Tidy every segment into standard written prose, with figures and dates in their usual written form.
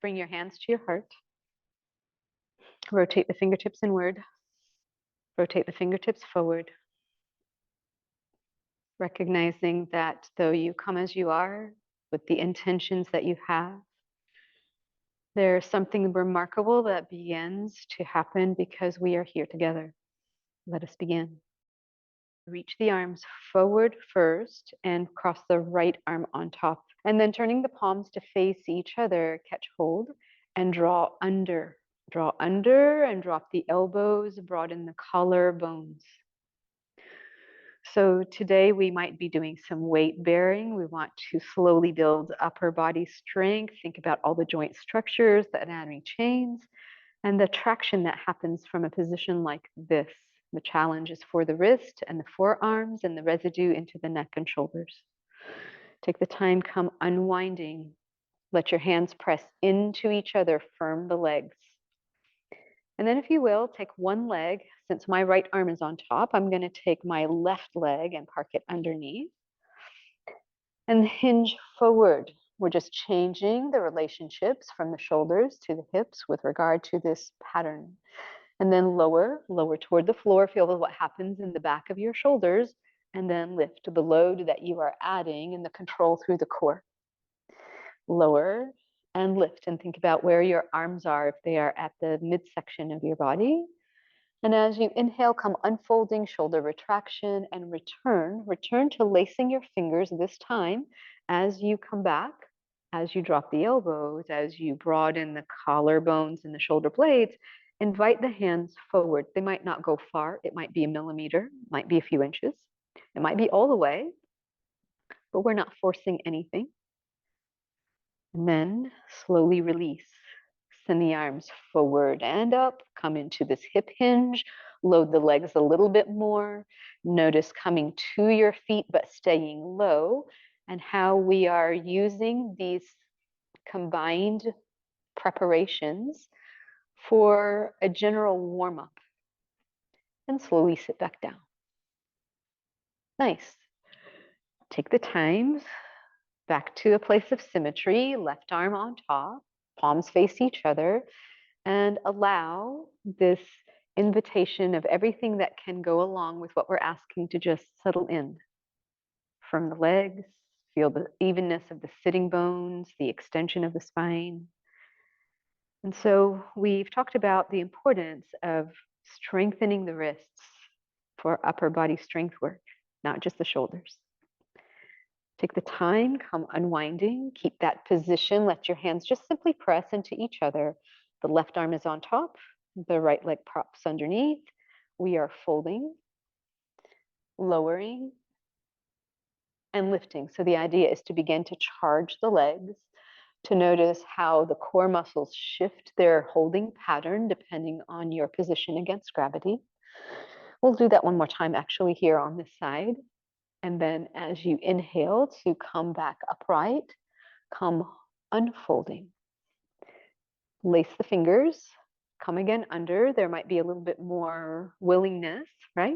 Bring your hands to your heart. Rotate the fingertips inward. Rotate the fingertips forward. Recognizing that though you come as you are, with the intentions that you have, there's something remarkable that begins to happen because we are here together. Let us begin. Reach the arms forward first and cross the right arm on top. And then turning the palms to face each other, catch hold and draw under. Draw under and drop the elbows, broaden the collarbones. So today we might be doing some weight bearing. We want to slowly build upper body strength. Think about all the joint structures, the anatomy chains, and the traction that happens from a position like this. The challenge is for the wrist and the forearms and the residue into the neck and shoulders. Take the time, come unwinding. Let your hands press into each other, firm the legs. And then if you will, take one leg. Since my right arm is on top, I'm going to take my left leg and park it underneath. And hinge forward. We're just changing the relationships from the shoulders to the hips with regard to this pattern. And then lower toward the floor. Feel what happens in the back of your shoulders. And then lift the load that you are adding and the control through the core. Lower and lift, and think about where your arms are, if they are at the midsection of your body. And as you inhale, come unfolding, shoulder retraction, and return to lacing your fingers this time as you come back, as you drop the elbows, as you broaden the collarbones and the shoulder blades. Invite the hands forward. They might not go far. It might be a millimeter, might be a few inches. It might be all the way, but we're not forcing anything. And then slowly release. Send the arms forward and up. Come into this hip hinge. Load the legs a little bit more. Notice coming to your feet but staying low, and how we are using these combined preparations for a general warm-up. And slowly sit back down. Nice. Take the time back to a place of symmetry, left arm on top, palms face each other, and allow this invitation of everything that can go along with what we're asking to just settle in. From the legs, feel the evenness of the sitting bones, the extension of the spine. And so we've talked about the importance of strengthening the wrists for upper body strength work, not just the shoulders. Take the time, come unwinding, keep that position, let your hands just simply press into each other. The left arm is on top, the right leg props underneath. We are folding, lowering, and lifting. So the idea is to begin to charge the legs, to notice how the core muscles shift their holding pattern depending on your position against gravity. We'll do that one more time actually here on this side. And then as you inhale to come back upright, come unfolding. Lace the fingers, come again under. There might be a little bit more willingness, right?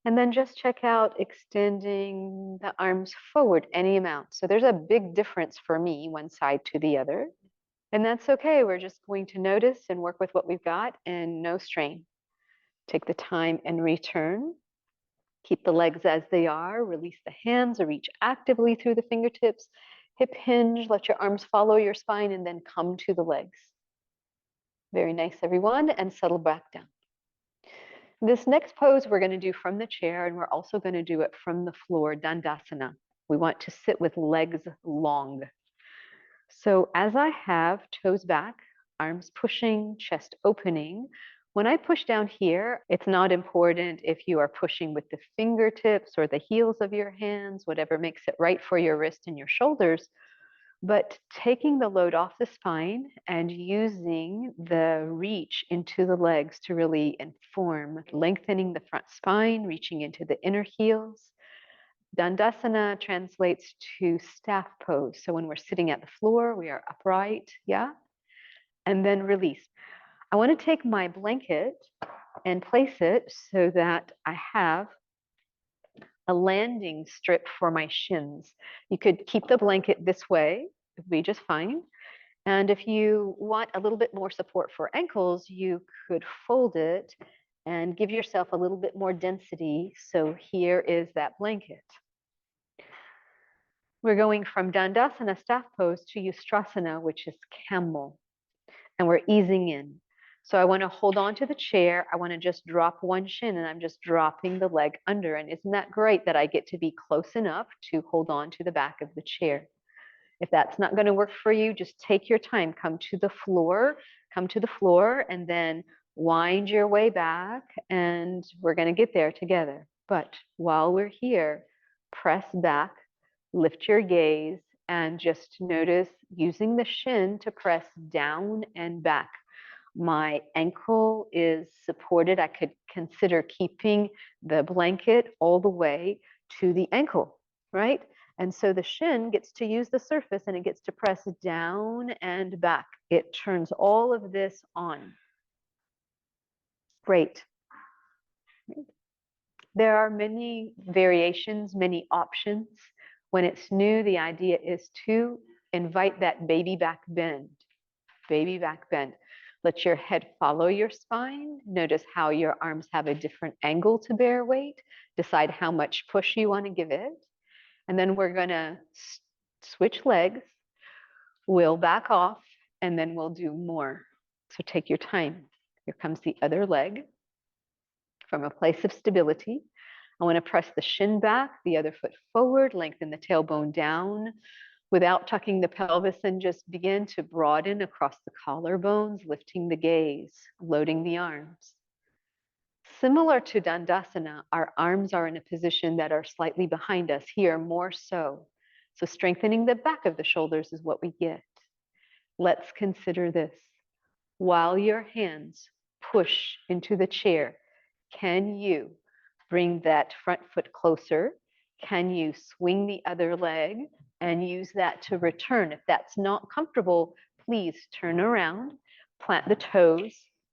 And then just check out extending the arms forward any amount. So there's a big difference for me, one side to the other. And that's okay. We're just going to notice and work with what we've got and no strain. Take the time and return. Keep the legs as they are. Release the hands or reach actively through the fingertips. Hip hinge, let your arms follow your spine, and then come to the legs. Very nice, everyone, and settle back down. This next pose we're going to do from the chair, and we're also going to do it from the floor, Dandasana. We want to sit with legs long. So as I have toes back, arms pushing, chest opening, when I push down here, it's not important if you are pushing with the fingertips or the heels of your hands, whatever makes it right for your wrist and your shoulders, but taking the load off the spine and using the reach into the legs to really inform, lengthening the front spine, reaching into the inner heels. Dandasana translates to staff pose. So when we're sitting at the floor, we are upright, yeah? And then release. I want to take my blanket and place it so that I have a landing strip for my shins. You could keep the blanket this way, it would be just fine. And if you want a little bit more support for ankles, you could fold it and give yourself a little bit more density. So here is that blanket. We're going from Dandasana staff pose to Ustrasana, which is camel, and we're easing in. So I want to hold on to the chair. I want to just drop one shin, and I'm just dropping the leg under. And isn't that great that I get to be close enough to hold on to the back of the chair? If that's not going to work for you, just take your time. Come to the floor, and then wind your way back, and we're going to get there together. But while we're here, press back, lift your gaze, and just notice using the shin to press down and back. My ankle is supported. I could consider keeping the blanket all the way to the ankle, right? And so the shin gets to use the surface and it gets to press down and back. It turns all of this on. Great. There are many variations, many options. When it's new, the idea is to invite that baby back bend. Baby back bend. Let your head follow your spine. Notice how your arms have a different angle to bear weight. Decide how much push you want to give it. And then we're going to switch legs. We'll back off, and then we'll do more. So take your time. Here comes the other leg from a place of stability. I want to press the shin back, the other foot forward, lengthen the tailbone down without tucking the pelvis, and just begin to broaden across the collarbones, lifting the gaze, loading the arms. Similar to Dandasana, our arms are in a position that are slightly behind us, here more so. So strengthening the back of the shoulders is what we get. Let's consider this. While your hands push into the chair, can you bring that front foot closer? Can you swing the other leg and use that to return? If that's not comfortable, please turn around, plant the toes,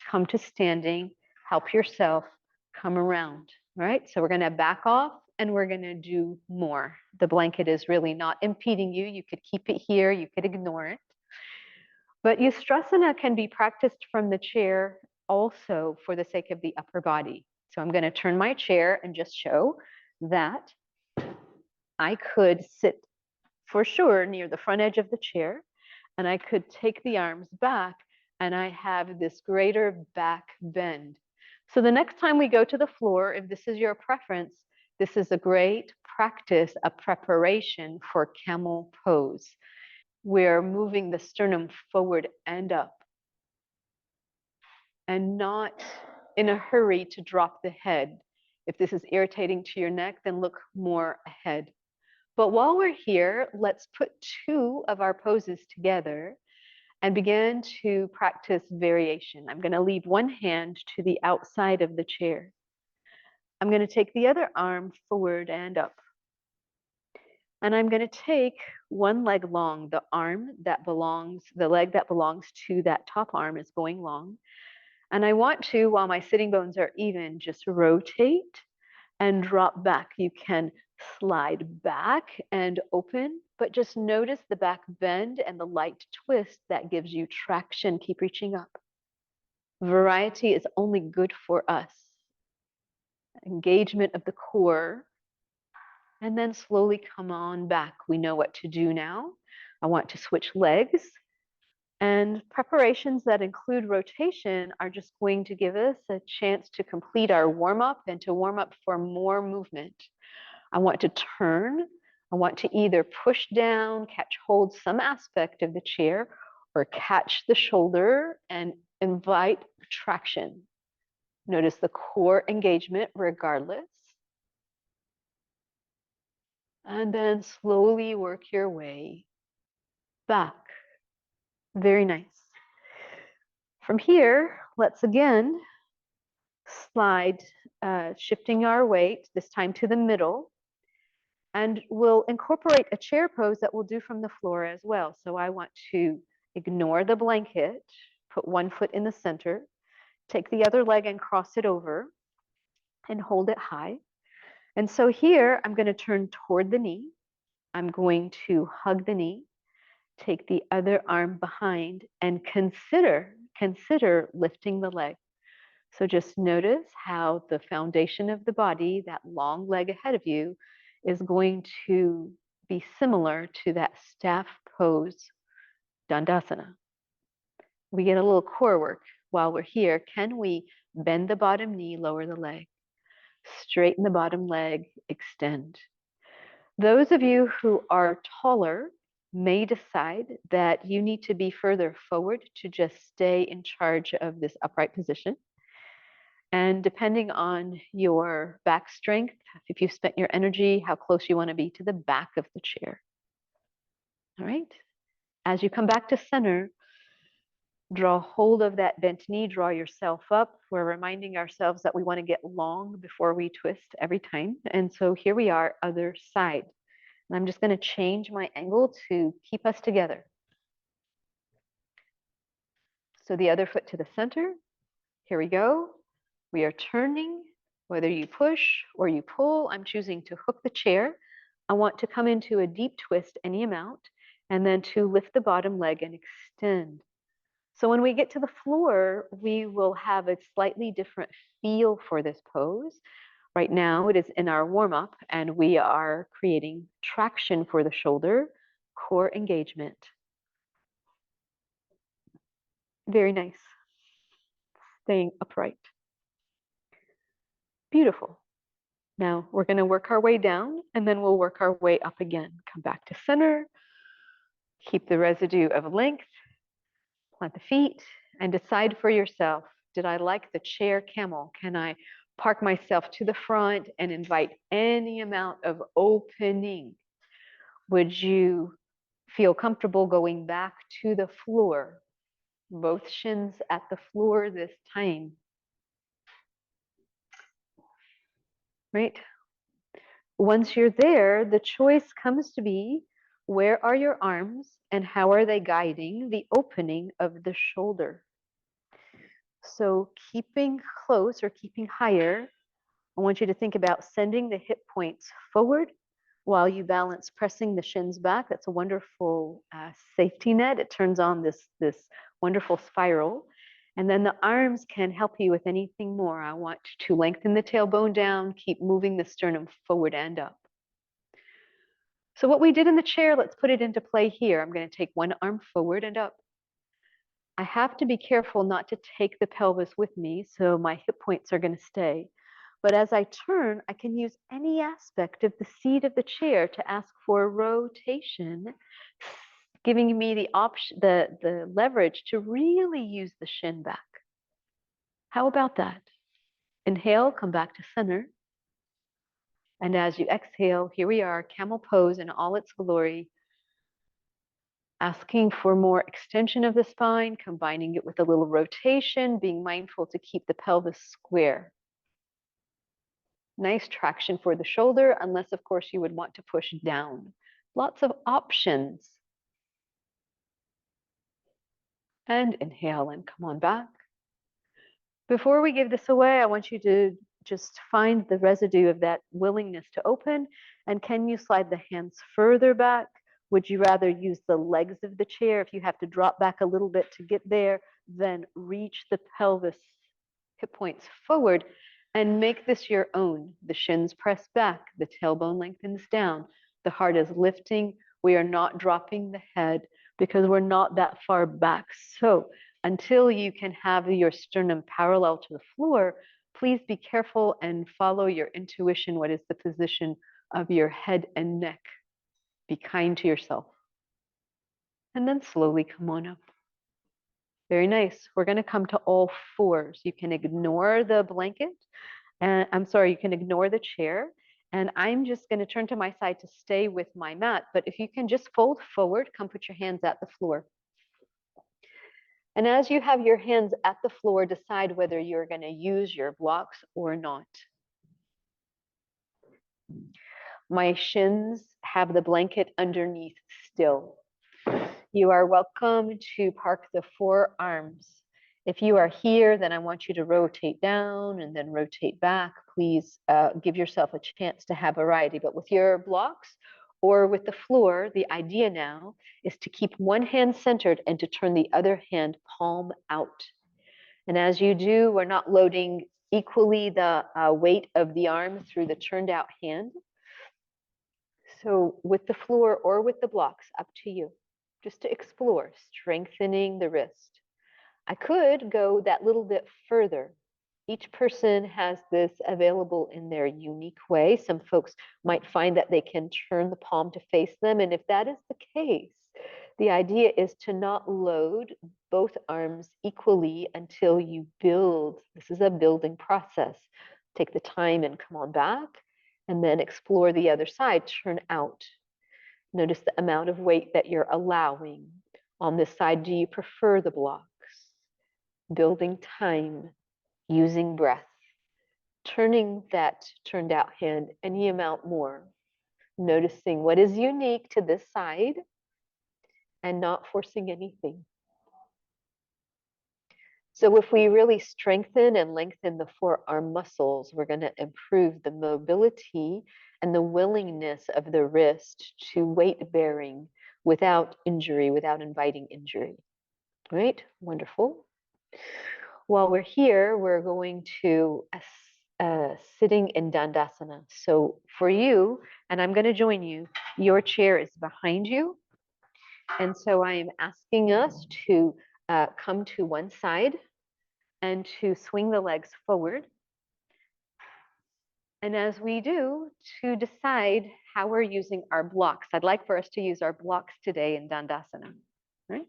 come to standing, help yourself, come around, right? So we're gonna back off and we're gonna do more. The blanket is really not impeding you. You could keep it here, you could ignore it. But Ustrasana can be practiced from the chair also for the sake of the upper body. So I'm going to turn my chair and just show that I could sit for sure near the front edge of the chair, and I could take the arms back, and I have this greater back bend. So the next time we go to the floor, if this is your preference, this is a great practice, a preparation for camel pose. We're moving the sternum forward and up, and not in a hurry to drop the head. If this is irritating to your neck, then look more ahead. But while we're here, let's put two of our poses together and begin to practice variation. I'm going to leave one hand to the outside of the chair. I'm going to take the other arm forward and up. And I'm going to take one leg long. The leg that belongs to that top arm is going long. And I want to, while my sitting bones are even, just rotate and drop back. You can slide back and open, but just notice the back bend and the light twist that gives you traction. Keep reaching up. Variety is only good for us. Engagement of the core, and then slowly come on back. We know what to do now. I want to switch legs. And preparations that include rotation are just going to give us a chance to complete our warm-up and to warm up for more movement. I want to turn. I want to either push down, catch hold some aspect of the chair, or catch the shoulder and invite traction. Notice the core engagement regardless. And then slowly work your way back. Very nice. From here, let's again slide, shifting our weight, this time to the middle. And we'll incorporate a chair pose that we'll do from the floor as well. So I want to ignore the blanket, put one foot in the center, take the other leg and cross it over and hold it high. And so here, I'm going to turn toward the knee. I'm going to hug the knee. Take the other arm behind and consider lifting the leg. So just notice how the foundation of the body, that long leg ahead of you, is going to be similar to that staff pose, Dandasana. We get a little core work while we're here. Can we bend the bottom knee, lower the leg, straighten the bottom leg, extend? Those of you who are taller may decide that you need to be further forward to just stay in charge of this upright position. And depending on your back strength, if you've spent your energy, how close you want to be to the back of the chair. All right. As you come back to center, draw hold of that bent knee, draw yourself up. We're reminding ourselves that we want to get long before we twist every time. And so here we are, other side. And I'm just going to change my angle to keep us together. So the other foot to the center. Here we go. We are turning. Whether you push or you pull, I'm choosing to hook the chair. I want to come into a deep twist any amount, and then to lift the bottom leg and extend. So when we get to the floor, we will have a slightly different feel for this pose. Right now, it is in our warm-up, and we are creating traction for the shoulder, core engagement. Very nice. Staying upright. Beautiful. Now we're going to work our way down, and then we'll work our way up again. Come back to center. Keep the residue of length. Plant the feet, and decide for yourself, did I like the chair camel? Can I park myself to the front and invite any amount of opening? Would you feel comfortable going back to the floor? Both shins at the floor this time. Right? Once you're there, the choice comes to be, where are your arms and how are they guiding the opening of the shoulder? So keeping close or keeping higher, I want you to think about sending the hip points forward while you balance pressing the shins back. That's a wonderful safety net. It turns on this wonderful spiral. And then the arms can help you with anything more. I want to lengthen the tailbone down, keep moving the sternum forward and up. So what we did in the chair, let's put it into play here. I'm going to take one arm forward and up. I have to be careful not to take the pelvis with me, so my hip points are going to stay. But as I turn, I can use any aspect of the seat of the chair to ask for rotation, giving me the option, the leverage to really use the shin back. How about that? Inhale, come back to center. And as you exhale, here we are, camel pose in all its glory, asking for more extension of the spine, combining it with a little rotation, being mindful to keep the pelvis square. Nice traction for the shoulder, unless, of course, you would want to push down. Lots of options. And inhale and come on back. Before we give this away, I want you to just find the residue of that willingness to open. And can you slide the hands further back? Would you rather use the legs of the chair? If you have to drop back a little bit to get there, then reach the pelvis, hip points forward, and make this your own. The shins press back, the tailbone lengthens down, the heart is lifting. We are not dropping the head because we're not that far back. So until you can have your sternum parallel to the floor, please be careful and follow your intuition. What is the position of your head and neck? Be kind to yourself. And then slowly come on up. Very nice. We're going to come to all fours. You can ignore the blanket. And I'm sorry, you can ignore the chair. And I'm just going to turn to my side to stay with my mat. But if you can just fold forward, come put your hands at the floor. And as you have your hands at the floor, decide whether you're going to use your blocks or not. My shins have the blanket underneath still. You are welcome to park the forearms. If you are here, then I want you to rotate down and then rotate back. Please give yourself a chance to have variety. But with your blocks or with the floor, the idea now is to keep one hand centered and to turn the other hand palm out. And as you do, we're not loading equally the weight of the arm through the turned out hand. So with the floor or with the blocks, up to you, just to explore, strengthening the wrist. I could go that little bit further. Each person has this available in their unique way. Some folks might find that they can turn the palm to face them. And if that is the case, the idea is to not load both arms equally until you build. This is a building process. Take the time and come on back, and then explore the other side, turn out. Notice the amount of weight that you're allowing. On this side, do you prefer the blocks? Building time, using breath, turning that turned out hand any amount more, noticing what is unique to this side and not forcing anything. So if we really strengthen and lengthen the forearm muscles, we're going to improve the mobility and the willingness of the wrist to weight bearing without injury, without inviting injury. Right? Wonderful. While we're here, we're going to sitting in Dandasana. So for you, and I'm going to join you, your chair is behind you. And so I am asking us to come to one side and to swing the legs forward. And as we do, to decide how we're using our blocks. I'd like for us to use our blocks today in Dandasana, right?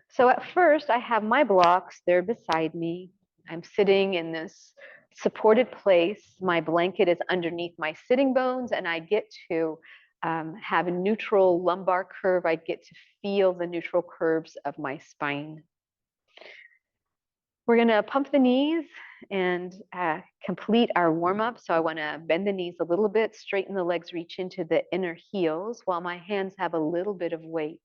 So at first, I have my blocks, they're beside me. I'm sitting in this supported place. My blanket is underneath my sitting bones, and I get to have a neutral lumbar curve. I get to feel the neutral curves of my spine. We're gonna pump the knees and complete our warm up. So I wanna bend the knees a little bit, straighten the legs, reach into the inner heels while my hands have a little bit of weight.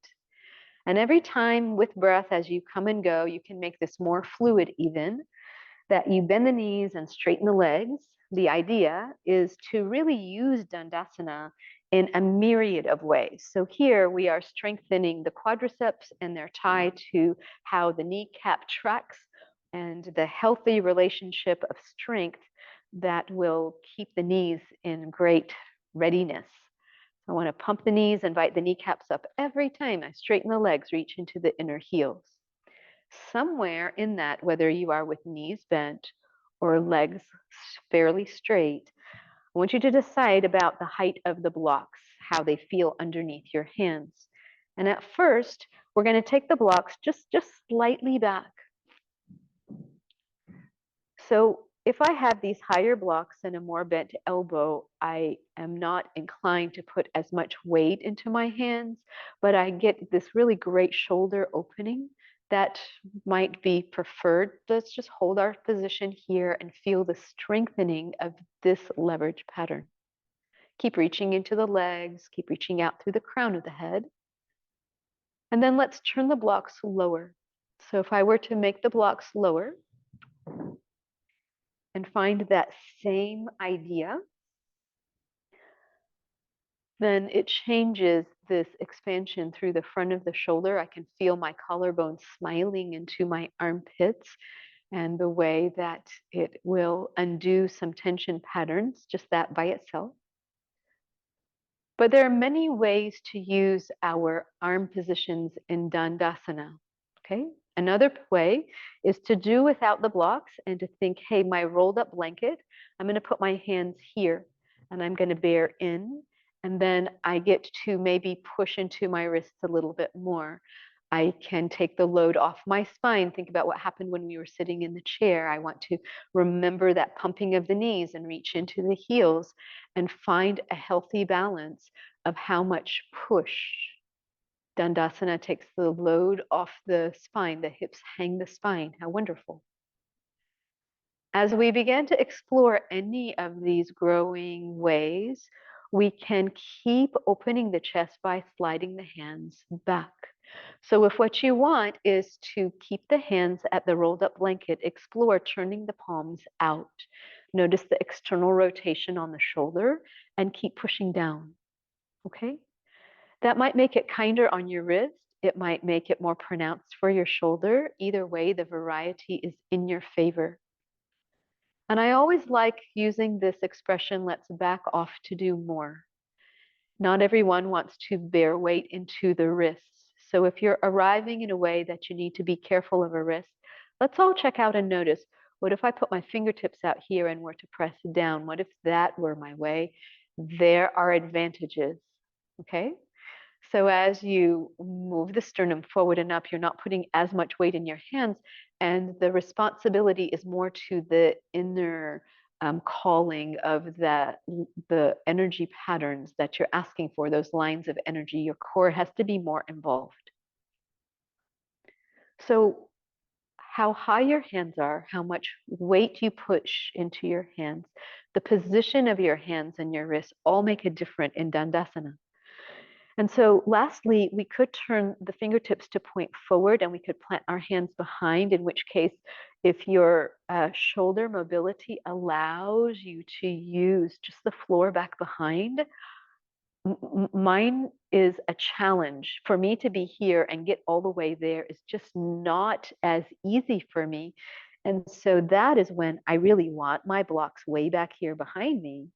And every time with breath, as you come and go, you can make this more fluid even, that you bend the knees and straighten the legs. The idea is to really use Dandasana in a myriad of ways. So here we are strengthening the quadriceps and their tie to how the kneecap tracks and the healthy relationship of strength that will keep the knees in great readiness. I want to pump the knees, invite the kneecaps up every time I straighten the legs, reach into the inner heels. Somewhere in that, whether you are with knees bent or legs fairly straight, I want you to decide about the height of the blocks, how they feel underneath your hands. And at first, we're going to take the blocks just slightly back. So if I have these higher blocks and a more bent elbow, I am not inclined to put as much weight into my hands, but I get this really great shoulder opening that might be preferred. Let's just hold our position here and feel the strengthening of this leverage pattern. Keep reaching into the legs, keep reaching out through the crown of the head. And then let's turn the blocks lower. So if I were to make the blocks lower, and find that same idea, then it changes this expansion through the front of the shoulder. I can feel my collarbone smiling into my armpits and the way that it will undo some tension patterns, just that by itself. But there are many ways to use our arm positions in Dandasana, okay? Another way is to do without the blocks and to think, hey, my rolled up blanket, I'm going to put my hands here and I'm going to bear in. And then I get to maybe push into my wrists a little bit more. I can take the load off my spine. Think about what happened when we were sitting in the chair. I want to remember that pumping of the knees and reach into the heels and find a healthy balance of how much push. Dandasana takes the load off the spine, the hips hang the spine. How wonderful. As we begin to explore any of these growing ways, we can keep opening the chest by sliding the hands back. So if what you want is to keep the hands at the rolled up blanket, explore turning the palms out. Notice the external rotation on the shoulder and keep pushing down. okay? That might make it kinder on your wrist. It might make it more pronounced for your shoulder. Either way, the variety is in your favor. And I always like using this expression, let's back off to do more. Not everyone wants to bear weight into the wrists. So if you're arriving in a way that you need to be careful of a wrist, let's all check out and notice, what if I put my fingertips out here and were to press down? What if that were my way? There are advantages, okay? So as you move the sternum forward and up, you're not putting as much weight in your hands, and the responsibility is more to the inner calling of the energy patterns that you're asking for, those lines of energy. Your core has to be more involved. So how high your hands are, how much weight you push into your hands, the position of your hands and your wrists all make a difference in Dandasana. And so lastly, we could turn the fingertips to point forward and we could plant our hands behind, in which case, if your shoulder mobility allows you to use just the floor back behind, mine is a challenge. For me to be here and get all the way there is just not as easy for me. And so that is when I really want my blocks way back here behind me.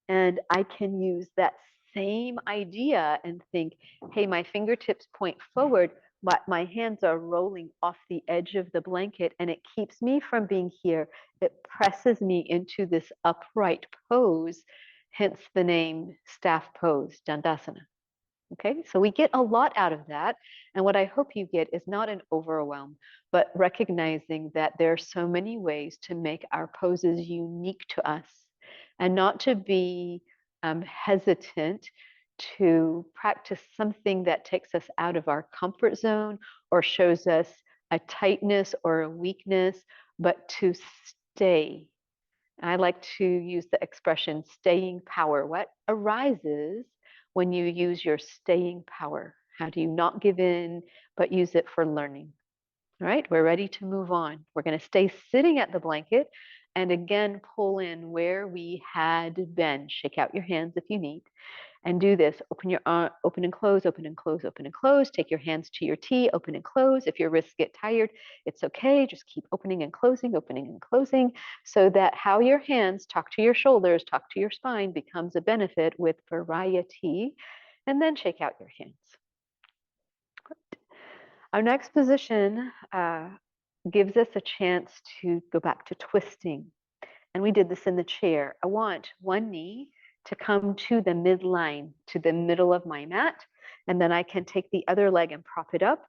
And I can use that same idea and think, hey, my fingertips point forward, but my hands are rolling off the edge of the blanket, and it keeps me from being here. It presses me into this upright pose, hence the name staff pose, Dandasana. Okay, so we get a lot out of that. And what I hope you get is not an overwhelm, but recognizing that there are so many ways to make our poses unique to us, and not to be hesitant to practice something that takes us out of our comfort zone or shows us a tightness or a weakness, but to stay. I like to use the expression staying power. What arises when you use your staying power? How do you not give in, but use it for learning? All right, we're ready to move on. We're going to stay sitting at the blanket and again pull in where we had been. Shake out your hands if you need. And do this. Open your arm, open and close, open and close, open and close. Take your hands to your T, open and close. If your wrists get tired, it's okay. Just keep opening and closing, so that how your hands talk to your shoulders, talk to your spine becomes a benefit with variety. And then shake out your hands. Great. Our next position gives us a chance to go back to twisting. And we did this in the chair. I want one knee to come to the midline, to the middle of my mat. And then I can take the other leg and prop it up.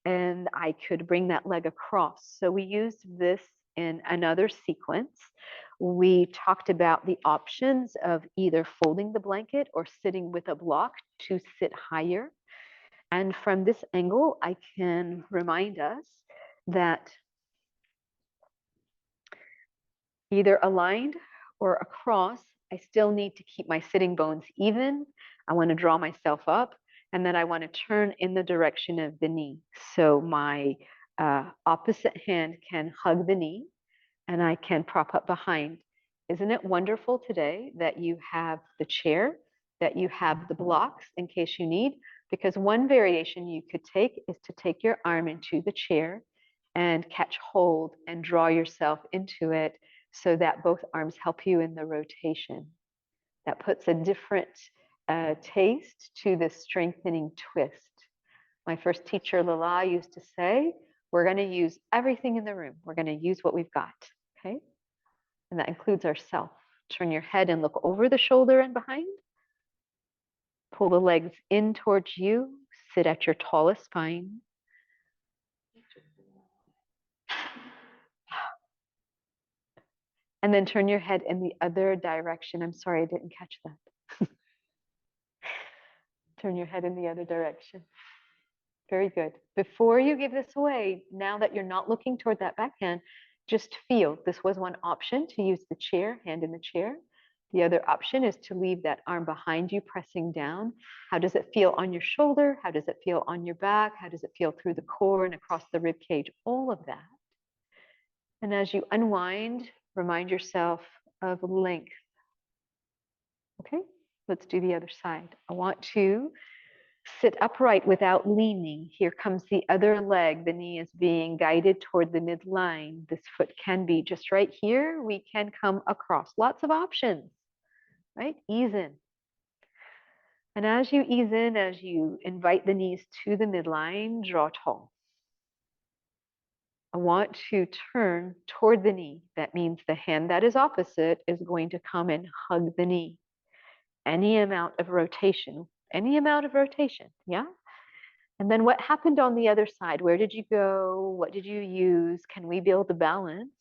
And I could bring that leg across. So we used this in another sequence. We talked about the options of either folding the blanket or sitting with a block to sit higher. And from this angle, I can remind us that either aligned or across, I still need to keep my sitting bones even. I want to draw myself up, and then I want to turn in the direction of the knee. So my opposite hand can hug the knee, and I can prop up behind. Isn't it wonderful today that you have the chair, that you have the blocks in case you need? Because one variation you could take is to take your arm into the chair and catch hold and draw yourself into it, so that both arms help you in the rotation. That puts a different taste to the strengthening twist. My first teacher, Lala, used to say, we're going to use everything in the room. We're going to use what we've got, okay? And that includes ourself. Turn your head and look over the shoulder and behind. Pull the legs in towards you. Sit at your tallest spine. And then turn your head in the other direction. I'm sorry, I didn't catch that. Turn your head in the other direction. Very good. Before you give this away, now that you're not looking toward that backhand, just feel. This was one option, to use the chair, hand in the chair. The other option is to leave that arm behind you, pressing down. How does it feel on your shoulder? How does it feel on your back? How does it feel through the core and across the rib cage? All of that. And as you unwind, remind yourself of length. Okay? Let's do the other side. I want to sit upright without leaning. Here comes the other leg. The knee is being guided toward the midline. This foot can be just right here. We can come across. Lots of options, right? Ease in. And as you ease in, as you invite the knees to the midline, draw tall. I want to turn toward the knee. That means the hand that is opposite is going to come and hug the knee. Any amount of rotation, yeah? And then what happened on the other side? Where did you go? What did you use? Can we build a balance?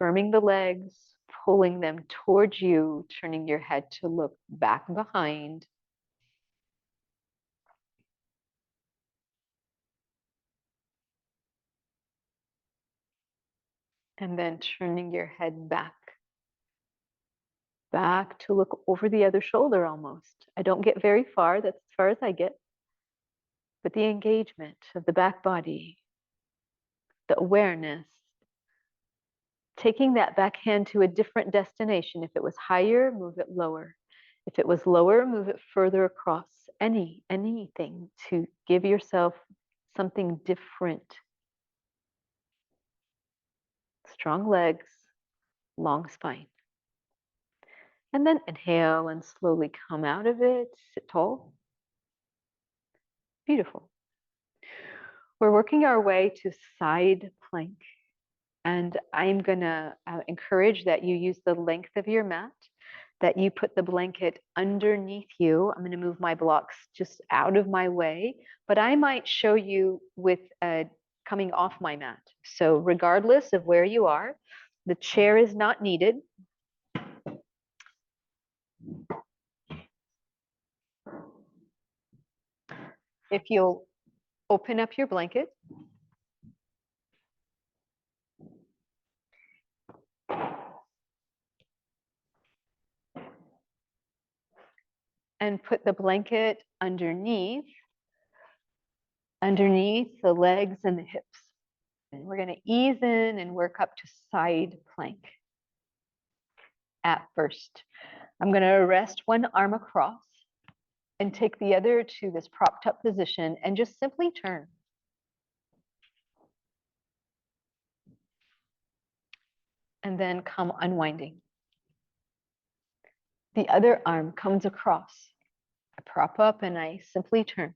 Firming the legs, pulling them towards you, turning your head to look back behind. And then turning your head back to look over the other shoulder almost. I don't get very far, that's as far as I get. But the engagement of the back body, the awareness, taking that back hand to a different destination. If it was higher, move it lower. If it was lower, move it further across. Anything to give yourself something different. Strong legs, long spine. And then inhale and slowly come out of it. Sit tall. Beautiful. We're working our way to side plank. And I'm going to encourage that you use the length of your mat, that you put the blanket underneath you. I'm going to move my blocks just out of my way, but I might show you with coming off my mat. So regardless of where you are, the chair is not needed. If you'll open up your blanket. And put the blanket underneath the legs and the hips. And we're going to ease in and work up to side plank. At first, I'm going to rest one arm across and take the other to this propped up position and just simply turn. And then come unwinding. The other arm comes across. I prop up and I simply turn.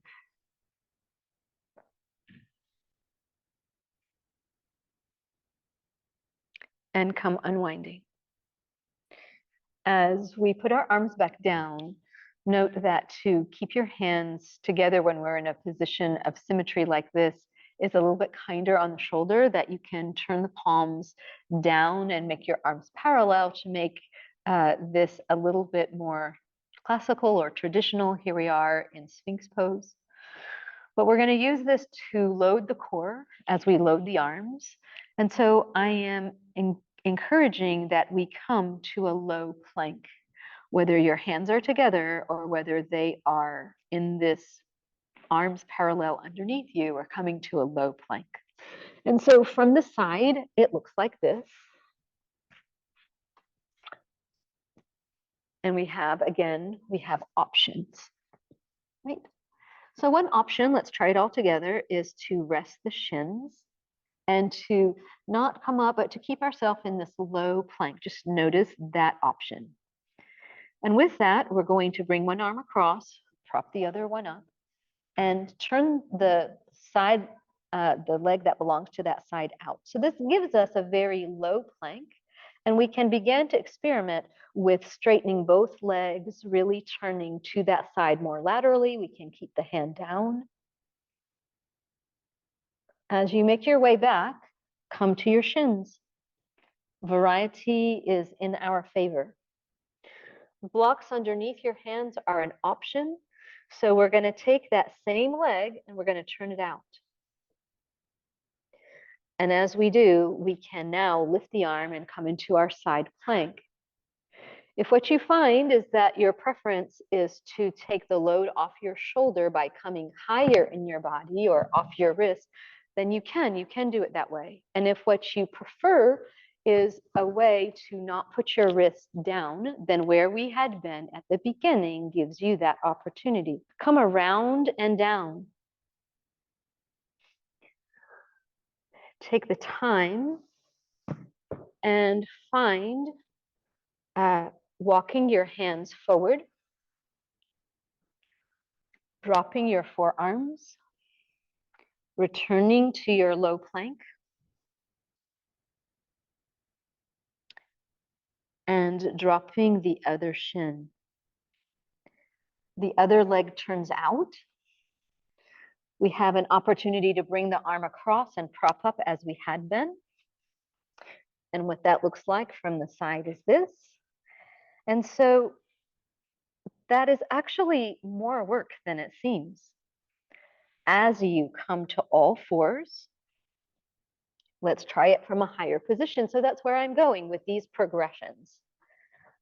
And come unwinding. As we put our arms back down, note that to keep your hands together when we're in a position of symmetry like this is a little bit kinder on the shoulder, that you can turn the palms down and make your arms parallel to make this a little bit more classical or traditional. Here we are in Sphinx pose. But we're going to use this to load the core as we load the arms. And so I am encouraging that we come to a low plank, whether your hands are together or whether they are in this arms parallel underneath you, or coming to a low plank. And so from the side, it looks like this. And we have options, right? So one option, let's try it all together, is to rest the shins and to not come up, but to keep ourselves in this low plank. Just notice that option. And with that, we're going to bring one arm across, prop the other one up, and turn the side, the leg that belongs to that side out. So this gives us a very low plank, and we can begin to experiment with straightening both legs, really turning to that side more laterally. We can keep the hand down. As you make your way back, come to your shins. Variety is in our favor. Blocks underneath your hands are an option. So we're going to take that same leg and we're going to turn it out. And as we do, we can now lift the arm and come into our side plank. If what you find is that your preference is to take the load off your shoulder by coming higher in your body or off your wrist, then you can do it that way. And if what you prefer is a way to not put your wrist down, then where we had been at the beginning gives you that opportunity. Come around and down. Take the time and find walking your hands forward, dropping your forearms, returning to your low plank, and dropping the other shin. The other leg turns out. We have an opportunity to bring the arm across and prop up as we had been. And what that looks like from the side is this. And so that is actually more work than it seems. As you come to all fours, let's try it from a higher position. So that's where I'm going with these progressions.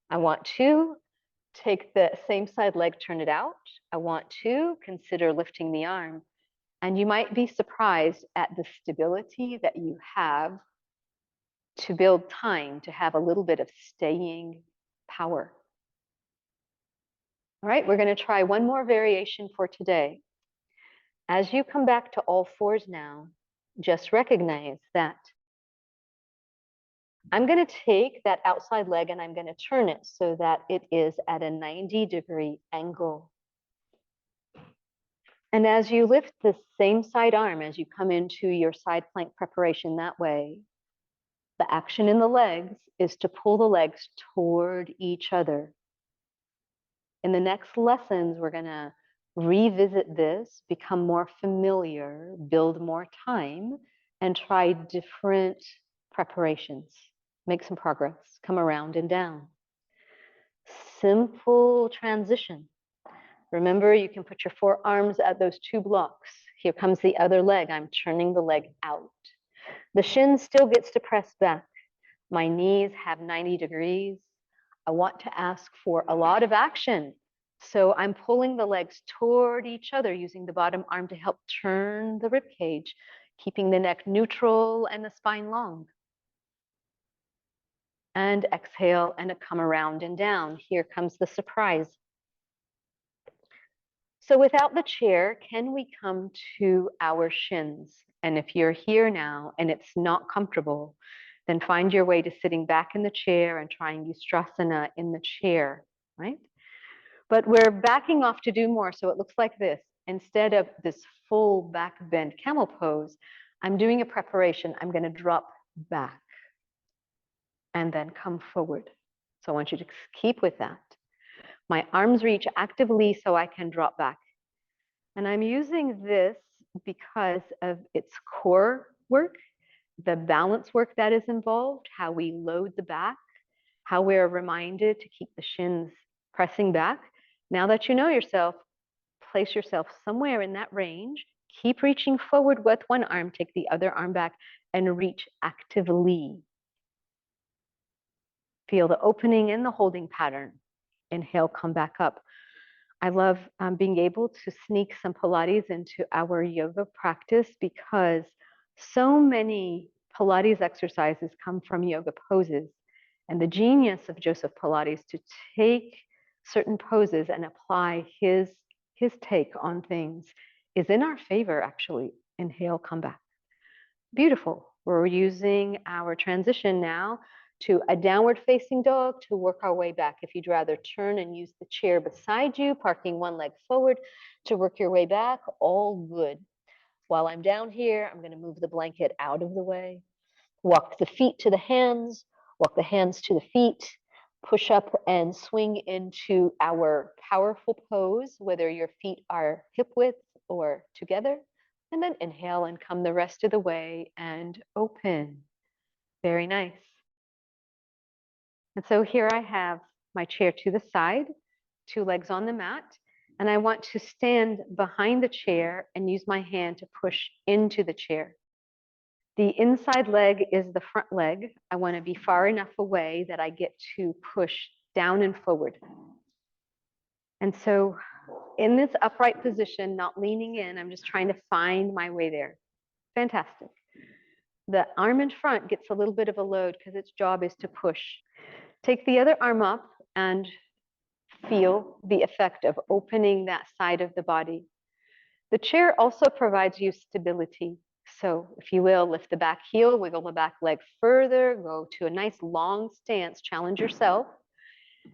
I want to take the same side leg, turn it out. I want to consider lifting the arm. And you might be surprised at the stability that you have to build time, to have a little bit of staying power. All right, we're going to try one more variation for today. As you come back to all fours now, just recognize that I'm going to take that outside leg and I'm going to turn it so that it is at a 90-degree angle. And as you lift the same side arm, as you come into your side plank preparation that way, the action in the legs is to pull the legs toward each other. In the next lessons, we're going to revisit this, become more familiar, build more time, and try different preparations. Make some progress, come around and down. Simple transition. Remember, you can put your forearms at those two blocks. Here comes the other leg. I'm turning the leg out. The shin still gets to press back. My knees have 90 degrees. I want to ask for a lot of action. So I'm pulling the legs toward each other using the bottom arm to help turn the rib cage, keeping the neck neutral and the spine long. And exhale and come around and down. Here comes the surprise. So without the chair, can we come to our shins? And if you're here now and it's not comfortable, then find your way to sitting back in the chair and trying Ustrasana in the chair, right? But we're backing off to do more, so it looks like this. Instead of this full back bend camel pose, I'm doing a preparation. I'm going to drop back and then come forward. So I want you to keep with that. My arms reach actively so I can drop back. And I'm using this because of its core work, the balance work that is involved, how we load the back, how we're reminded to keep the shins pressing back. Now that you know yourself, place yourself somewhere in that range. Keep reaching forward with one arm, take the other arm back, and reach actively. Feel the opening in the holding pattern. Inhale, come back up. I love being able to sneak some Pilates into our yoga practice because so many Pilates exercises come from yoga poses. And the genius of Joseph Pilates to take certain poses and apply his take on things is in our favor, actually. Inhale, come back. Beautiful. We're using our transition now to a downward facing dog to work our way back. If you'd rather turn and use the chair beside you, parking one leg forward to work your way back, all good. While I'm down here, I'm going to move the blanket out of the way. Walk the feet to the hands, walk the hands to the feet, push up and swing into our powerful pose, whether your feet are hip width or together. And then inhale and come the rest of the way and open. Very nice. And so here I have my chair to the side, two legs on the mat, and I want to stand behind the chair and use my hand to push into the chair. The inside leg is the front leg. I want to be far enough away that I get to push down and forward. And so in this upright position, not leaning in, I'm just trying to find my way there. Fantastic. The arm in front gets a little bit of a load because its job is to push. Take the other arm up and feel the effect of opening that side of the body. The chair also provides you stability. So if you will, lift the back heel, wiggle the back leg further, go to a nice long stance, challenge yourself,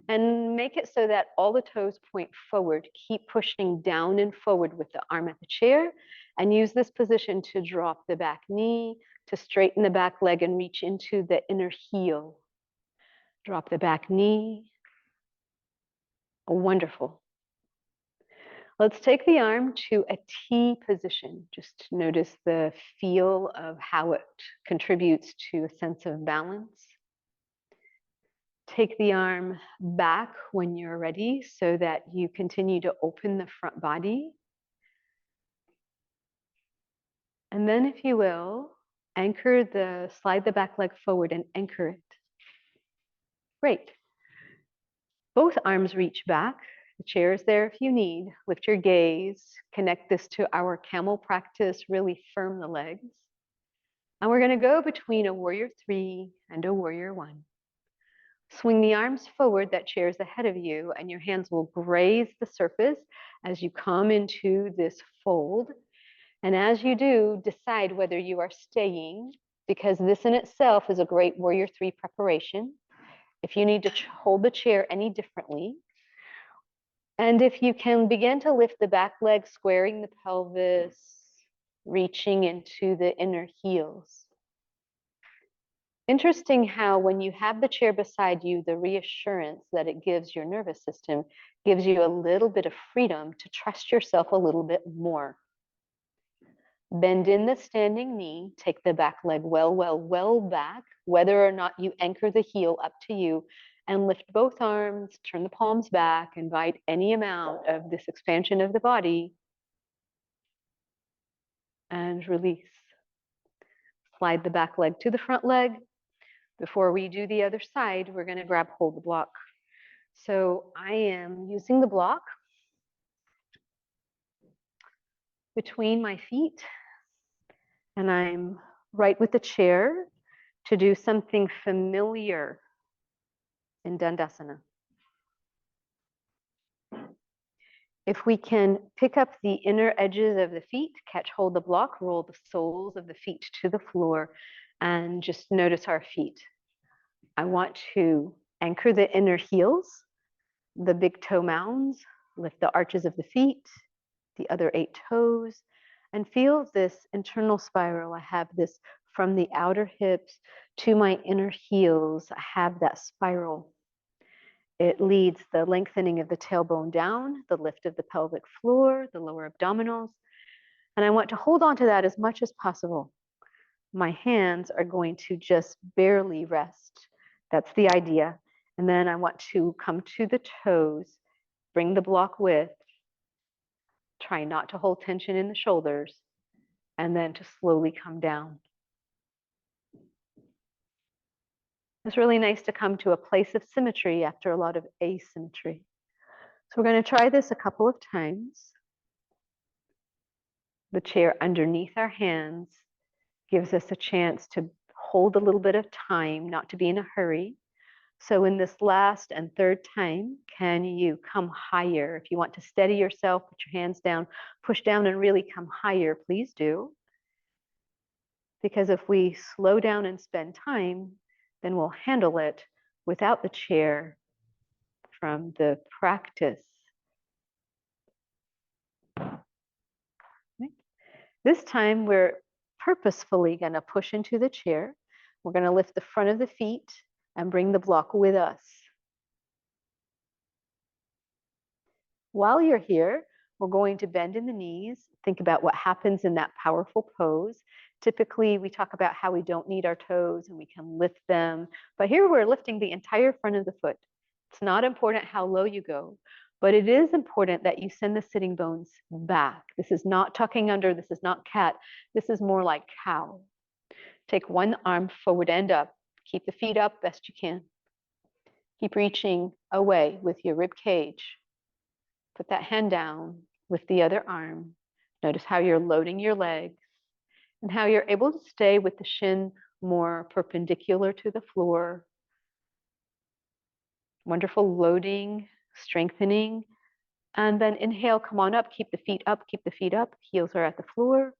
and make it so that all the toes point forward. Keep pushing down and forward with the arm at the chair, and use this position to drop the back knee, to straighten the back leg and reach into the inner heel. Drop the back knee. Wonderful. Let's take the arm to a T position. Just notice the feel of how it contributes to a sense of balance. Take the arm back when you're ready so that you continue to open the front body. And then, if you will, slide the back leg forward and anchor it. Great. Both arms reach back. The chair is there if you need. Lift your gaze. Connect this to our camel practice. Really firm the legs. And we're going to go between a warrior 3 and a warrior 1. Swing the arms forward, that chair is ahead of you, and your hands will graze the surface as you come into this fold. And as you do, decide whether you are staying, because this in itself is a great warrior 3 preparation. If you need to hold the chair any differently, and if you can begin to lift the back leg, squaring the pelvis, reaching into the inner heels. Interesting how when you have the chair beside you, the reassurance that it gives your nervous system gives you a little bit of freedom to trust yourself a little bit more. Bend in the standing knee, take the back leg well back, whether or not you anchor the heel, up to you, and lift both arms, turn the palms back, invite any amount of this expansion of the body, and release. Slide the back leg to the front leg. Before we do the other side, we're going to grab hold the block. So I am using the block between my feet, and I'm right with the chair to do something familiar in Dandasana. If we can pick up the inner edges of the feet, catch hold the block, roll the soles of the feet to the floor, and just notice our feet. I want to anchor the inner heels, the big toe mounds, lift the arches of the feet, the other 8 toes, and feel this internal spiral. I have this from the outer hips to my inner heels. I have that spiral. It leads the lengthening of the tailbone down, the lift of the pelvic floor, the lower abdominals. And I want to hold on to that as much as possible. My hands are going to just barely rest. That's the idea. And then I want to come to the toes, bring the block with, try not to hold tension in the shoulders, and then to slowly come down. It's really nice to come to a place of symmetry after a lot of asymmetry. So we're going to try this a couple of times. The chair underneath our hands gives us a chance to hold a little bit of time, not to be in a hurry. So in this last and third time, can you come higher? If you want to steady yourself, put your hands down, push down and really come higher, please do. Because if we slow down and spend time, then we'll handle it without the chair from the practice. Right. This time we're purposefully going to push into the chair. We're going to lift the front of the feet and bring the block with us. While you're here, we're going to bend in the knees. Think about what happens in that powerful pose. Typically, we talk about how we don't need our toes and we can lift them. But here we're lifting the entire front of the foot. It's not important how low you go, but it is important that you send the sitting bones back. This is not tucking under. This is not cat. This is more like cow. Take one arm forward and up. Keep the feet up best you can. Keep reaching away with your rib cage. Put that hand down with the other arm. Notice how you're loading your legs And how you're able to stay with the shin more perpendicular to the floor. Wonderful loading, strengthening. And then inhale, come on up, keep the feet up, keep the feet up. Heels are at the floor.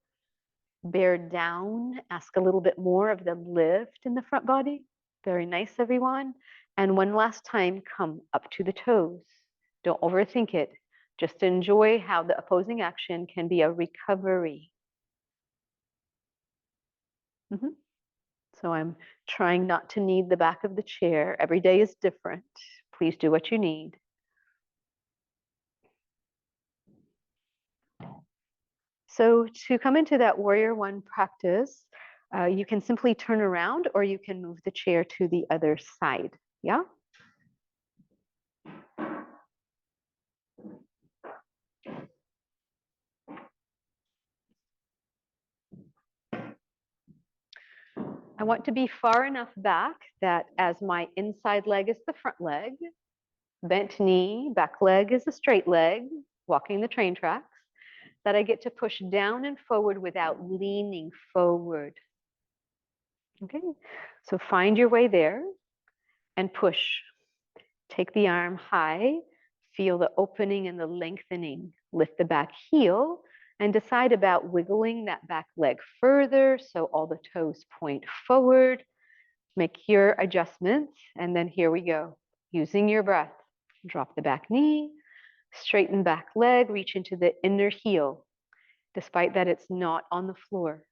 Bear down, ask a little bit more of the lift in the front body. Very nice, everyone. And one last time, come up to the toes. Don't overthink it. Just enjoy how the opposing action can be a recovery. So I'm trying not to need the back of the chair. Every day is different. Please do what you need. So to come into that warrior one practice, you can simply turn around or you can move the chair to the other side. Yeah? I want to be far enough back that as my inside leg is the front leg, bent knee, back leg is the straight leg, walking the train tracks, that I get to push down and forward without leaning forward. Okay, so find your way there and push. Take the arm high, feel the opening and the lengthening. Lift the back heel and decide about wiggling that back leg further so all the toes point forward. Make your adjustments, and then here we go. Using your breath, drop the back knee, straighten back leg, reach into the inner heel, despite that it's not on the floor.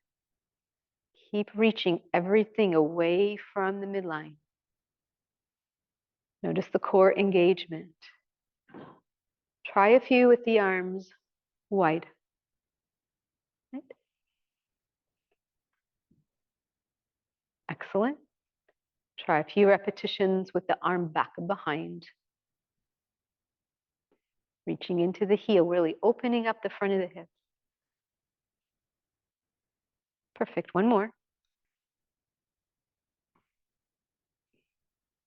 Keep reaching everything away from the midline. Notice the core engagement. Try a few with the arms wide. Right? Excellent. Try a few repetitions with the arm back and behind. Reaching into the heel, really opening up the front of the hip. Perfect. One more.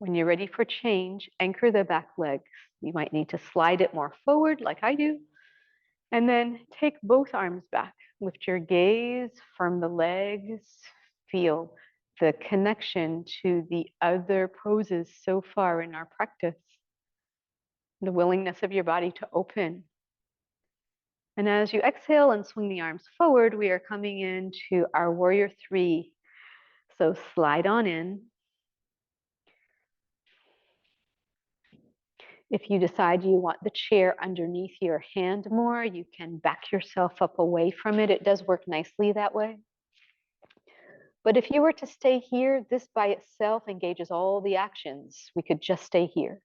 When you're ready for change, anchor the back leg. You might need to slide it more forward like I do. And then take both arms back. Lift your gaze from the legs. Feel the connection to the other poses so far in our practice. The willingness of your body to open. And as you exhale and swing the arms forward, we are coming into our warrior three. So slide on in. If you decide you want the chair underneath your hand more, you can back yourself up away from it. It does work nicely that way. But if you were to stay here, this by itself engages all the actions. We could just stay here.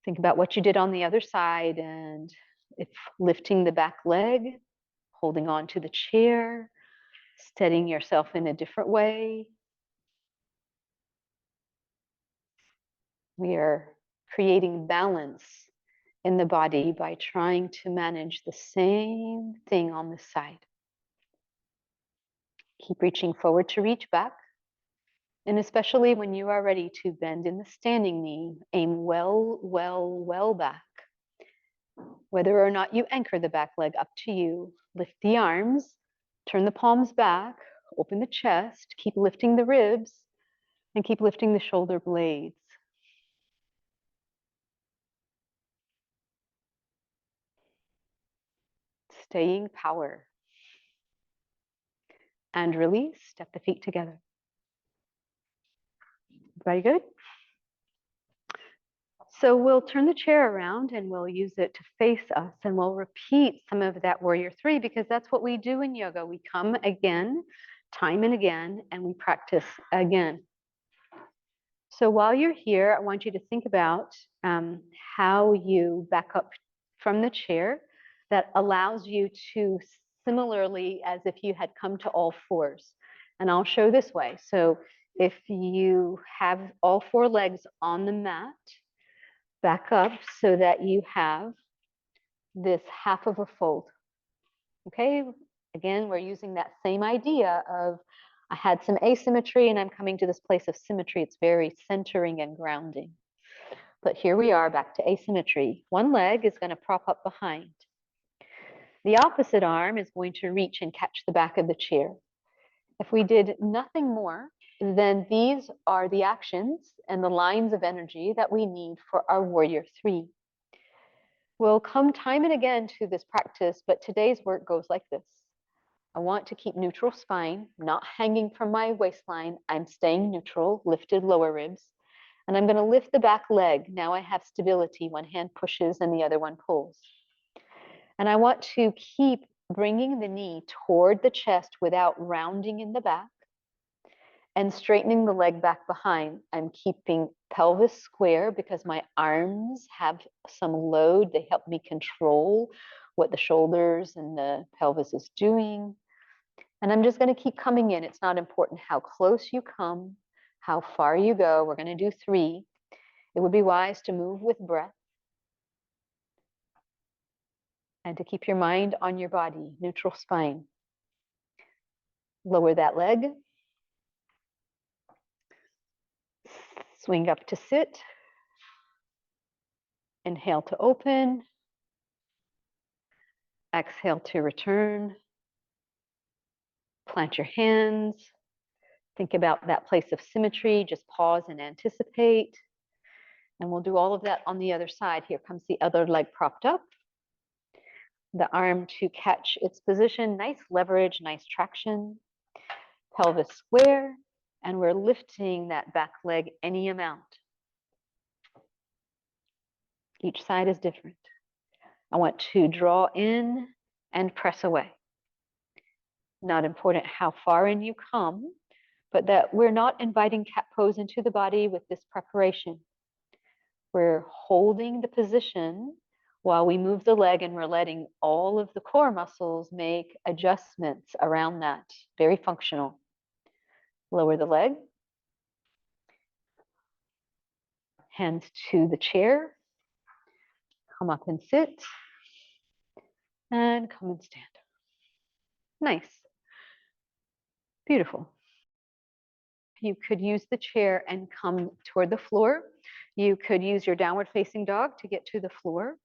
Think about what you did on the other side, and if lifting the back leg, holding on to the chair, steadying yourself in a different way. We are creating balance in the body by trying to manage the same thing on this side. Keep reaching forward to reach back. And especially when you are ready to bend in the standing knee, aim well back. Whether or not you anchor the back leg, up to you. Lift the arms, turn the palms back, open the chest, keep lifting the ribs, and keep lifting the shoulder blades. Staying power. And release, step the feet together. Very good. So we'll turn the chair around and we'll use it to face us, and we'll repeat some of that warrior three, because that's what we do in yoga. We come again, time and again, and we practice again. So while you're here, I want you to think about how you back up from the chair that allows you to, similarly as if you had come to all fours. And I'll show this way. So if you have all four legs on the mat, back up so that you have this half of a fold. Okay, again, we're using that same idea of I had some asymmetry and I'm coming to this place of symmetry. It's very centering and grounding. But here we are back to asymmetry. One leg is going to prop up behind. The opposite arm is going to reach and catch the back of the chair. If we did nothing more, then these are the actions and the lines of energy that we need for our warrior 3. We'll come time and again to this practice, but today's work goes like this. I want to keep neutral spine, not hanging from my waistline. I'm staying neutral, lifted lower ribs. And I'm going to lift the back leg. Now I have stability. One hand pushes and the other one pulls. And I want to keep bringing the knee toward the chest without rounding in the back and straightening the leg back behind. I'm keeping pelvis square because my arms have some load. They help me control what the shoulders and the pelvis is doing. And I'm just going to keep coming in. It's not important how close you come, how far you go. We're going to do 3. It would be wise to move with breath and to keep your mind on your body, neutral spine. Lower that leg. Swing up to sit. Inhale to open. Exhale to return. Plant your hands. Think about that place of symmetry. Just pause and anticipate. And we'll do all of that on the other side. Here comes the other leg propped up. The arm to catch its position. Nice leverage, nice traction. Pelvis square. And we're lifting that back leg any amount. Each side is different. I want to draw in and press away. Not important how far in you come, but that we're not inviting cat pose into the body with this preparation. We're holding the position while we move the leg, and we're letting all of the core muscles make adjustments around that. Very functional. Lower the leg. Hands to the chair. Come up and sit. And come and stand. Nice. Beautiful. You could use the chair and come toward the floor. You could use your downward facing dog to get to the floor.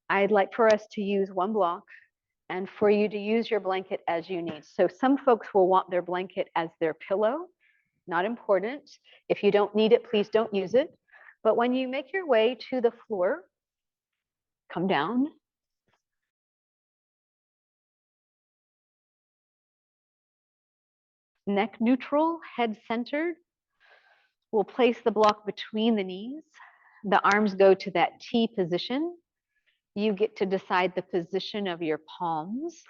I'd like for us to use one block and for you to use your blanket as you need. So some folks will want their blanket as their pillow. Not important. If you don't need it, please don't use it. But when you make your way to the floor, come down. Neck neutral, head centered. We'll place the block between the knees. The arms go to that T position. You get to decide the position of your palms.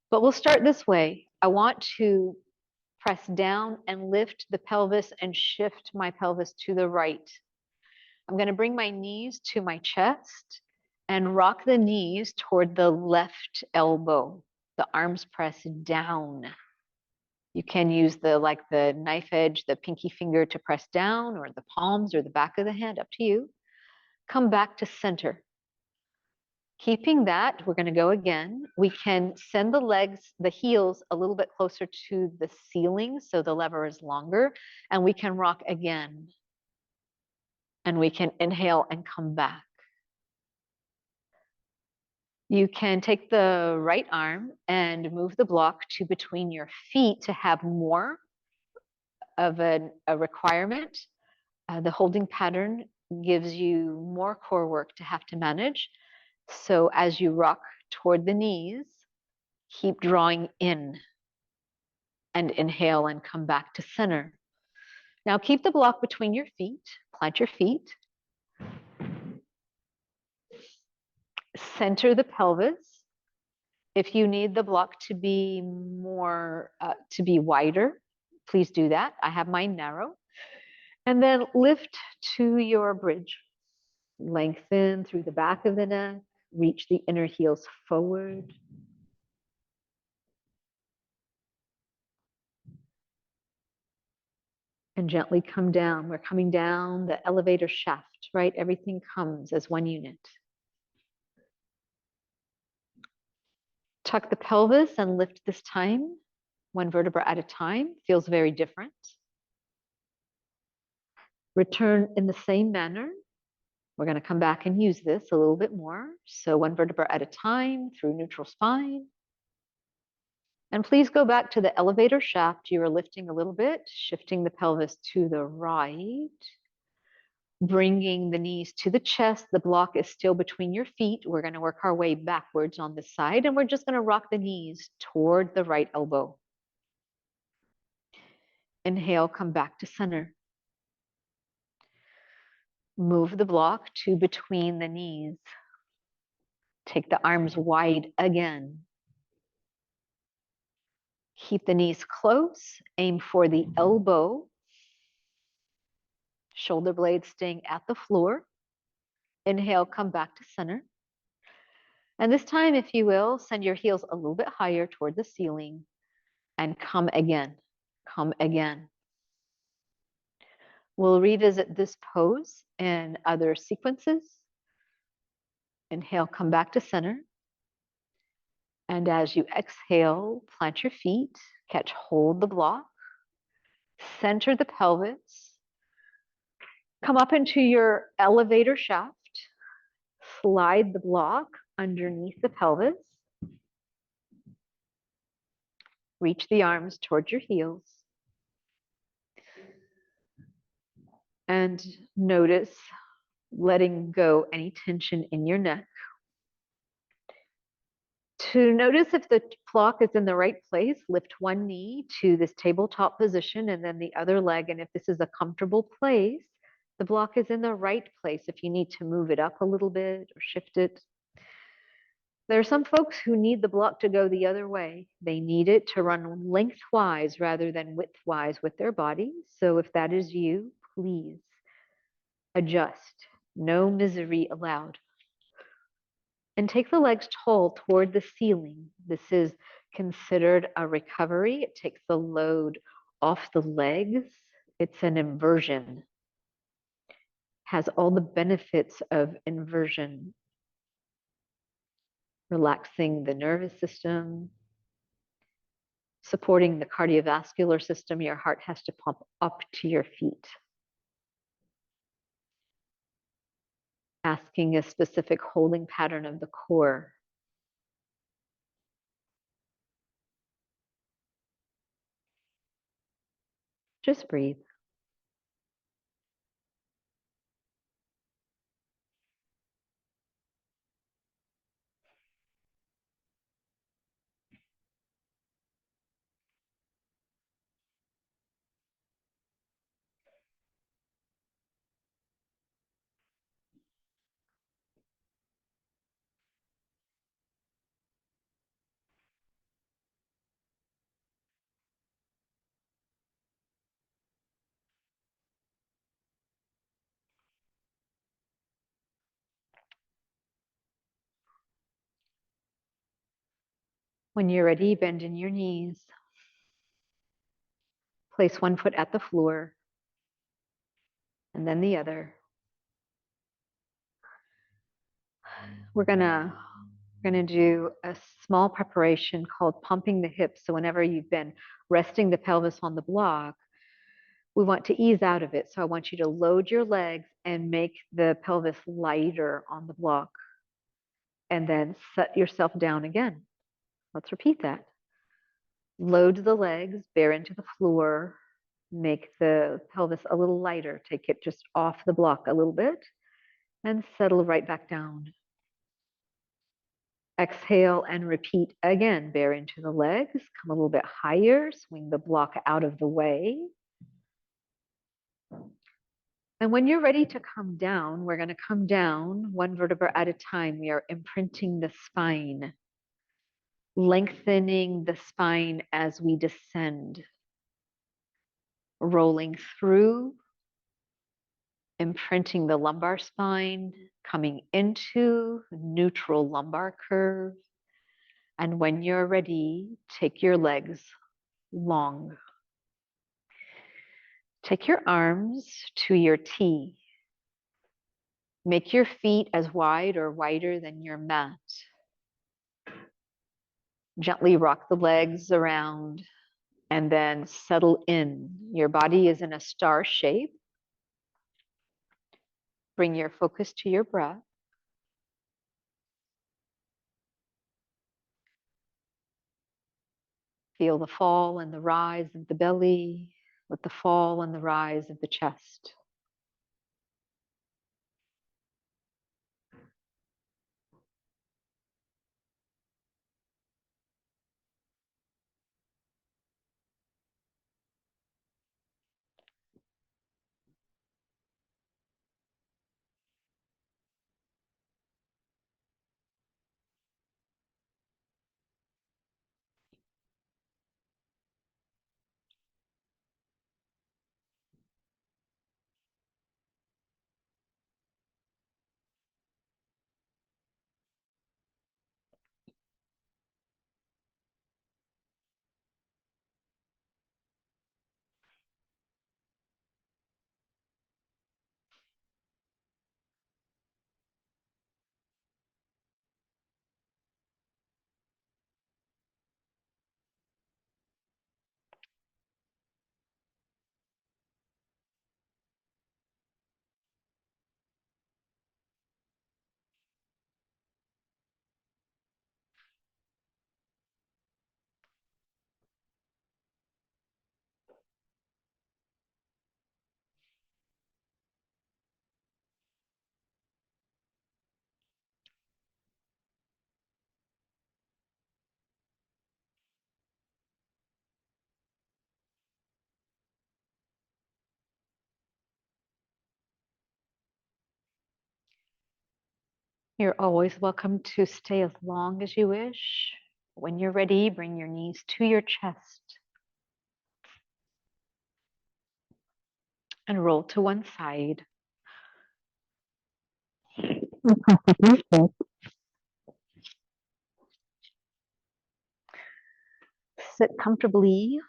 But we'll start this way. I want to press down and lift the pelvis and shift my pelvis to the right. I'm going to bring my knees to my chest and rock the knees toward the left elbow. The arms press down. You can use the knife edge, the pinky finger to press down, or the palms or the back of the hand, up to you. Come back to center. Keeping that, we're going to go again. We can send the legs, the heels, a little bit closer to the ceiling so the lever is longer, and we can rock again. And we can inhale and come back. You can take the right arm and move the block to between your feet to have more of a requirement. The holding pattern gives you more core work to have to manage. So as you rock toward the knees, keep drawing in and inhale and come back to center. Now keep the block between your feet, plant your feet. Center the pelvis. If you need the block to be more, to be wider, please do that. I have mine narrow. And then lift to your bridge. Lengthen through the back of the neck, reach the inner heels forward. And gently come down. We're coming down the elevator shaft, right? Everything comes as one unit. Tuck the pelvis and lift this time, one vertebra at a time. Feels very different. Return in the same manner. We're going to come back and use this a little bit more. So one vertebra at a time through neutral spine. And please go back to the elevator shaft. You are lifting a little bit, shifting the pelvis to the right, bringing the knees to the chest. The block is still between your feet. We're going to work our way backwards on this side, and we're just going to rock the knees toward the right elbow. Inhale, come back to center. Move the block to between the knees. Take the arms wide again. Keep the knees close. Aim for the elbow. Shoulder blades staying at the floor. Inhale, come back to center. And this time, if you will, send your heels a little bit higher toward the ceiling and come again. Come again. We'll revisit this pose in other sequences. Inhale, come back to center. And as you exhale, plant your feet, catch hold the block, center the pelvis, come up into your elevator shaft, slide the block underneath the pelvis, reach the arms towards your heels, and notice letting go any tension in your neck. To notice if the block is in the right place, lift one knee to this tabletop position and then the other leg. And if this is a comfortable place, the block is in the right place. If you need to move it up a little bit or shift it. There are some folks who need the block to go the other way. They need it to run lengthwise rather than widthwise with their body. So if that is you, please adjust. No misery allowed. And take the legs tall toward the ceiling. This is considered a recovery. It takes the load off the legs. It's an inversion. Has all the benefits of inversion. Relaxing the nervous system, supporting the cardiovascular system. Your heart has to pump up to your feet. Asking a specific holding pattern of the core. Just breathe. When you're ready, bend in your knees. Place one foot at the floor and then the other. We're gonna do a small preparation called pumping the hips. So whenever you've been resting the pelvis on the block, we want to ease out of it. So I want you to load your legs and make the pelvis lighter on the block. And then set yourself down again. Let's repeat that. Load the legs, bear into the floor, make the pelvis a little lighter. Take it just off the block a little bit and settle right back down. Exhale and repeat again. Bear into the legs, come a little bit higher, swing the block out of the way. And when you're ready to come down, we're going to come down one vertebra at a time. We are imprinting the spine, lengthening the spine as we descend, rolling through, imprinting the lumbar spine, coming into neutral lumbar curve. And when you're ready, take your legs long. Take your arms to your T. Make your feet as wide or wider than your mat. Gently rock the legs around and then settle in. Your body is in a star shape. Bring your focus to your breath. Feel the fall and the rise of the belly with the fall and the rise of the chest. You're always welcome to stay as long as you wish. When you're ready, bring your knees to your chest and roll to one side. Sit comfortably.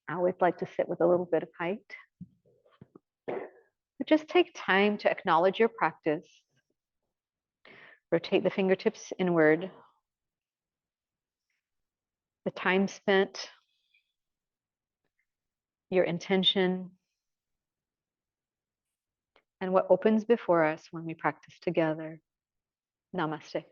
I always like to sit with a little bit of height. But just take time to acknowledge your practice. Rotate the fingertips inward. The time spent, your intention, and what opens before us when we practice together. Namaste.